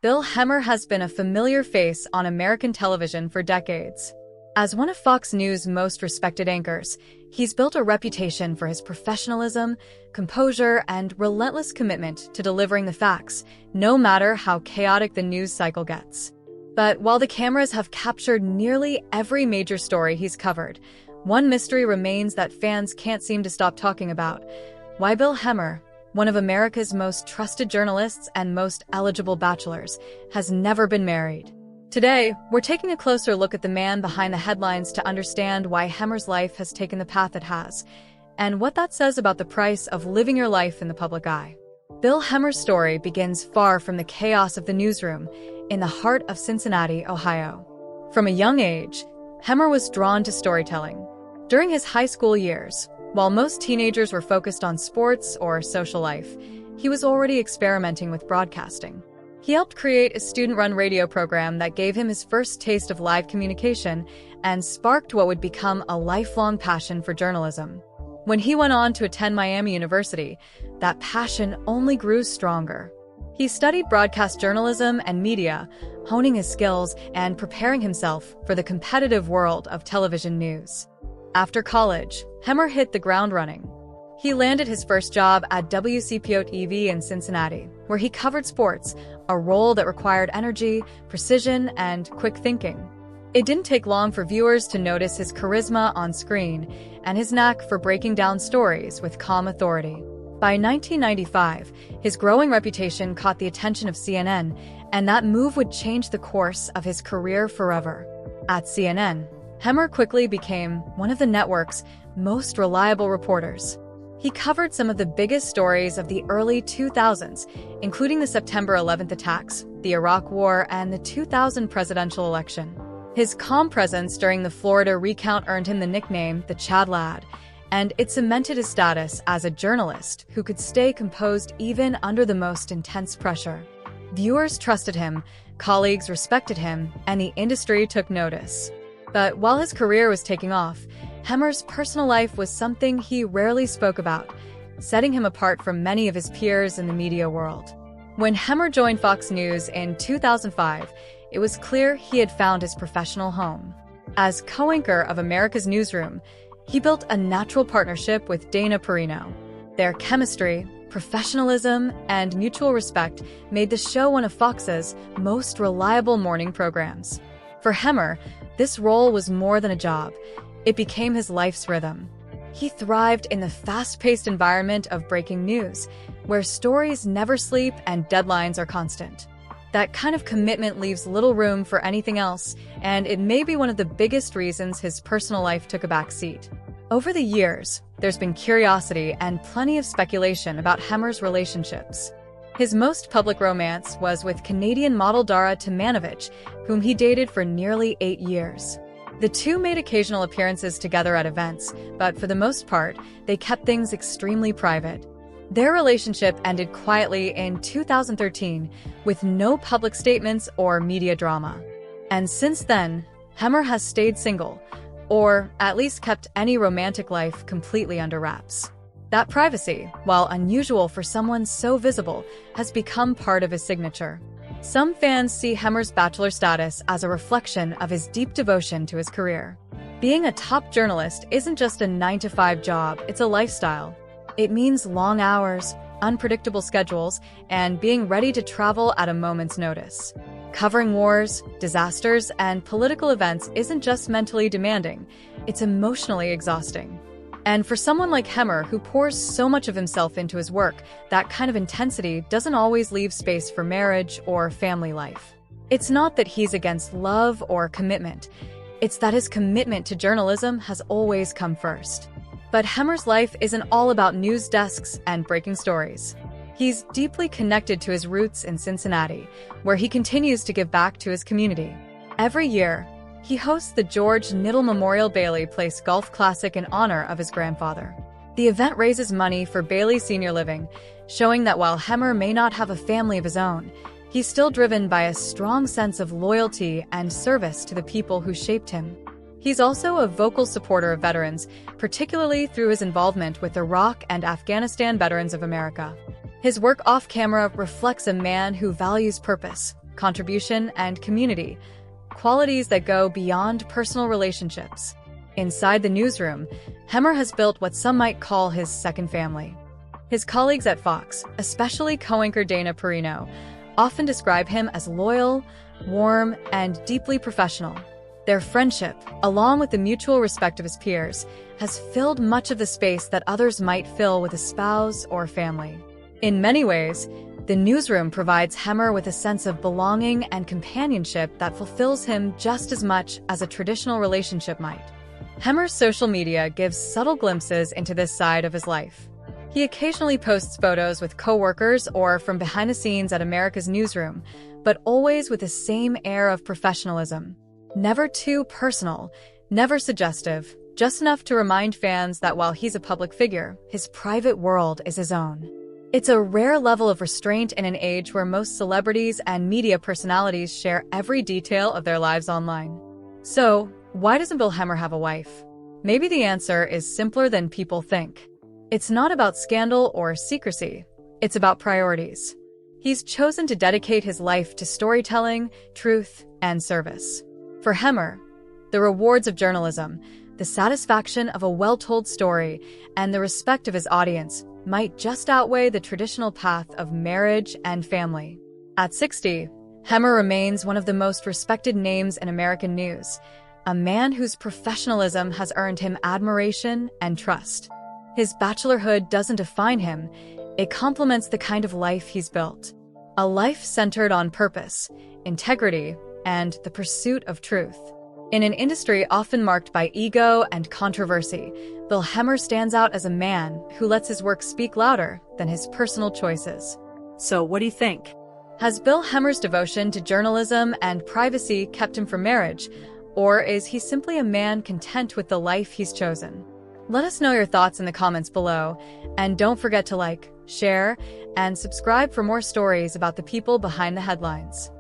Bill Hemmer has been a familiar face on American television for decades. As one of Fox News' most respected anchors, he's built a reputation for his professionalism, composure, and relentless commitment to delivering the facts, no matter how chaotic the news cycle gets. But while the cameras have captured nearly every major story he's covered, one mystery remains that fans can't seem to stop talking about. Why Bill Hemmer, one of America's most trusted journalists and most eligible bachelors, has never been married. Today, we're taking a closer look at the man behind the headlines to understand why Hemmer's life has taken the path it has, and what that says about the price of living your life in the public eye. Bill Hemmer's story begins far from the chaos of the newsroom, in the heart of Cincinnati, Ohio. From a young age, Hemmer was drawn to storytelling. During his high school years, while most teenagers were focused on sports or social life, he was already experimenting with broadcasting. He helped create a student-run radio program that gave him his first taste of live communication and sparked what would become a lifelong passion for journalism. When he went on to attend Miami University, that passion only grew stronger. He studied broadcast journalism and media, honing his skills and preparing himself for the competitive world of television news. After college, Hemmer hit the ground running. He landed his first job at WCPO-TV in Cincinnati, where he covered sports, a role that required energy, precision, and quick thinking. It didn't take long for viewers to notice his charisma on screen and his knack for breaking down stories with calm authority. By 1995, his growing reputation caught the attention of CNN, and that move would change the course of his career forever. At CNN, Hemmer quickly became one of the network's most reliable reporters. He covered some of the biggest stories of the early 2000s, including the September 11th attacks, the Iraq War, and the 2000 presidential election. His calm presence during the Florida recount earned him the nickname the Chad Lad, and it cemented his status as a journalist who could stay composed even under the most intense pressure. Viewers trusted him, colleagues respected him, and the industry took notice. But while his career was taking off, Hemmer's personal life was something he rarely spoke about, setting him apart from many of his peers in the media world. When Hemmer joined Fox News in 2005, it was clear he had found his professional home. As co-anchor of America's Newsroom, he built a natural partnership with Dana Perino. Their chemistry, professionalism, and mutual respect made the show one of Fox's most reliable morning programs. For Hemmer, this role was more than a job. It became his life's rhythm. He thrived in the fast-paced environment of breaking news, where stories never sleep and deadlines are constant. That kind of commitment leaves little room for anything else, and it may be one of the biggest reasons his personal life took a back seat. Over the years, there's been curiosity and plenty of speculation about Hemmer's relationships. His most public romance was with Canadian model Dara Tomanovic, whom he dated for nearly 8 years. The two made occasional appearances together at events, but for the most part, they kept things extremely private. Their relationship ended quietly in 2013, with no public statements or media drama. And since then, Hemmer has stayed single, or at least kept any romantic life completely under wraps. That privacy, while unusual for someone so visible, has become part of his signature. Some fans see Hemmer's Bachelor status as a reflection of his deep devotion to his career. Being a top journalist isn't just a 9-to-5 job, it's a lifestyle. It means long hours, unpredictable schedules, and being ready to travel at a moment's notice. Covering wars, disasters, and political events isn't just mentally demanding, it's emotionally exhausting. And for someone like Hemmer, who pours so much of himself into his work, that kind of intensity doesn't always leave space for marriage or family life. It's not that he's against love or commitment. It's that his commitment to journalism has always come first. But Hemmer's life isn't all about news desks and breaking stories. He's deeply connected to his roots in Cincinnati, where he continues to give back to his community. Every year, he hosts the George Niddle Memorial Bailey Place Golf Classic in honor of his grandfather. The event raises money for Bailey Senior Living, showing that while Hemmer may not have a family of his own, he's still driven by a strong sense of loyalty and service to the people who shaped him. He's also a vocal supporter of veterans, particularly through his involvement with Iraq and Afghanistan Veterans of America. His work off-camera reflects a man who values purpose, contribution, and community, qualities that go beyond personal relationships. Inside the newsroom, Hemmer has built what some might call his second family. His colleagues at Fox, especially co-anchor Dana Perino, often describe him as loyal, warm, and deeply professional. Their friendship, along with the mutual respect of his peers, has filled much of the space that others might fill with a spouse or family. In many ways, the newsroom provides Hemmer with a sense of belonging and companionship that fulfills him just as much as a traditional relationship might. Hemmer's social media gives subtle glimpses into this side of his life. He occasionally posts photos with co-workers or from behind the scenes at America's newsroom, but always with the same air of professionalism. Never too personal, never suggestive, just enough to remind fans that while he's a public figure, his private world is his own. It's a rare level of restraint in an age where most celebrities and media personalities share every detail of their lives online. So, why doesn't Bill Hemmer have a wife? Maybe the answer is simpler than people think. It's not about scandal or secrecy. It's about priorities. He's chosen to dedicate his life to storytelling, truth, and service. For Hemmer, the rewards of journalism, the satisfaction of a well-told story, and the respect of his audience might just outweigh the traditional path of marriage and family. At 60, Hemmer remains one of the most respected names in American news, a man whose professionalism has earned him admiration and trust. His bachelorhood doesn't define him, it complements the kind of life he's built. A life centered on purpose, integrity, and the pursuit of truth. In an industry often marked by ego and controversy, Bill Hemmer stands out as a man who lets his work speak louder than his personal choices. So what do you think? Has Bill Hemmer's devotion to journalism and privacy kept him from marriage, or is he simply a man content with the life he's chosen? Let us know your thoughts in the comments below, and don't forget to like, share, and subscribe for more stories about the people behind the headlines.